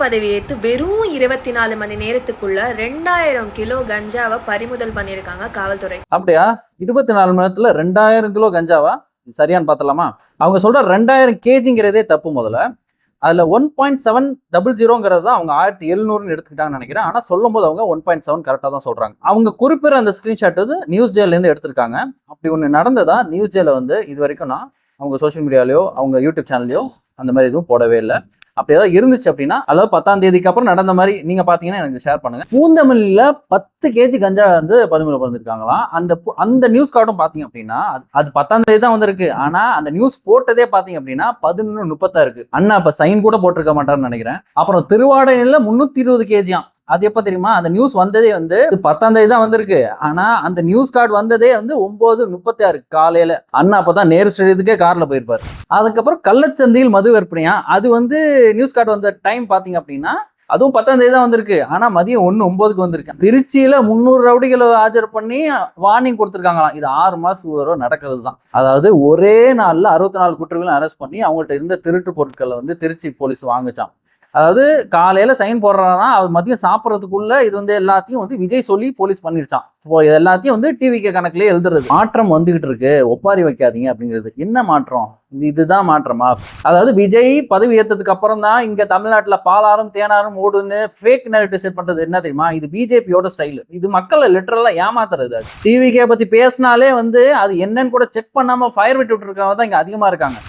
பதவியேற்று வெறும் 24 மணி நேரத்துக்குள்ள 2000 கிலோ கஞ்சாவை பறிமுதல் பண்ணியிருக்காங்க காவல்துறை. அப்படியா? 24 மணி நேரத்துல 2000 கிலோ கஞ்சாவா? சரியான்னு பார்த்தலாமா? அவங்க சொல்ற 2000 கேஜிங்கிறதே தப்பு. முதல்ல அதுல 1.700 தான் அவங்க 1700 எடுத்துக்கிட்டாங்கன்னு நினைக்கிறேன். ஆனா சொல்லும் போது அவங்க 1.7 கரெக்டா தான் சொல்றாங்க. அவங்க குறிப்பிட்ட அந்த ஸ்கிரீன்ஷாட் வந்து நியூஸ் ஜேல இருந்து எடுத்திருக்காங்க. அப்படி ஒண்ணு நடந்ததா நியூஸ் ஜேல வந்து இது வரைக்கும் நான் அவங்க சோசியல் மீடியாலயோ அவங்க யூடியூப் சேனல்லையோ அந்த மாதிரி எதுவும் போடவே இல்லை. அப்படி ஏதாவது இருந்துச்சு அப்படின்னா, அதாவது 10ஆம் தேதிக்கு அப்புறம் நடந்த மாதிரி நீங்க பாத்தீங்கன்னா எனக்கு ஷேர் பண்ணுங்க. பூந்தமல்லியில 10 கேஜி கஞ்சா வந்து பறிமுதல் பண்ணிருக்காங்களாம். அந்த நியூஸ் கார்டும் பாத்தீங்க அப்படின்னா அது 10ஆம் தேதி தான் வந்திருக்கு. ஆனா அந்த நியூஸ் போட்டதே பாத்தீங்க அப்படின்னா 11:30 இருக்கு. அண்ணா அப்ப சைன் கூட போட்டிருக்க மாட்டாருன்னு நினைக்கிறேன். அப்புறம் திருவாடையில 320 கேஜியாம். அது எப்ப தெரியுமா? அந்த நியூஸ் வந்ததே வந்து 10ஆம் தேதி தான் வந்திருக்கு. ஆனா அந்த நியூஸ் கார்டு வந்ததே வந்து 9:36 காலையில. அண்ணா அப்பதான் நேரு ஸ்டேடியத்துக்கே கார்ல போயிருப்பாரு. அதுக்கப்புறம் கள்ளச்சந்தையில் மது விற்பனையா, அது வந்து நியூஸ் கார்டு வந்த டைம் பாத்தீங்க அப்படின்னா அதுவும் 10ஆம் தேதி தான் வந்திருக்கு. ஆனா மதியம் 1:09 வந்திருக்கு. திருச்சியில 300 ரவுடிகளை ஆஜர் பண்ணி வார்னிங் கொடுத்துருக்காங்களாம். இது 6 மாசத்துக்கு ஒரு நடக்கிறது தான். அதாவது ஒரே நாள்ல 64 குற்றவாளிகளை அரெஸ்ட் பண்ணி அவங்கள்ட்ட இருந்த திருட்டு பொருட்களை வந்து திருச்சி போலீஸ் வாங்குச்சான். அதாவது காலையில சைன் போடுறாங்கன்னா அது மதியம் சாப்பிட்றதுக்குள்ள இது வந்து எல்லாத்தையும் வந்து விஜய் சொல்லி போலீஸ் பண்ணிருச்சான். இப்போ இது எல்லாத்தையும் வந்து டிவிகே கணக்குலயே எழுதுறது. மாற்றம் வந்துகிட்டு இருக்கு, ஒப்பாரி வைக்காதீங்க அப்படிங்கிறது. என்ன மாற்றம்? இதுதான் மாற்றமா? அதாவது விஜய் பதவி ஏற்றதுக்கு அப்புறம் தான் இங்க தமிழ்நாட்டுல பாலாறும் தேனாரும் ஓடுன்னு ஃபேக் நரேட்டிவ் செட் பண்றது என்ன தெரியுமா? இது பிஜேபியோட ஸ்டைல். இது மக்களை லிட்டரலா ஏமாத்துறது. டிவிகே பத்தி பேசினாலே வந்து அது என்னன்னு கூட செக் பண்ணாம ஃபயர் விட்டு இருக்கவங்க தான் இங்க அதிகமா இருக்காங்க.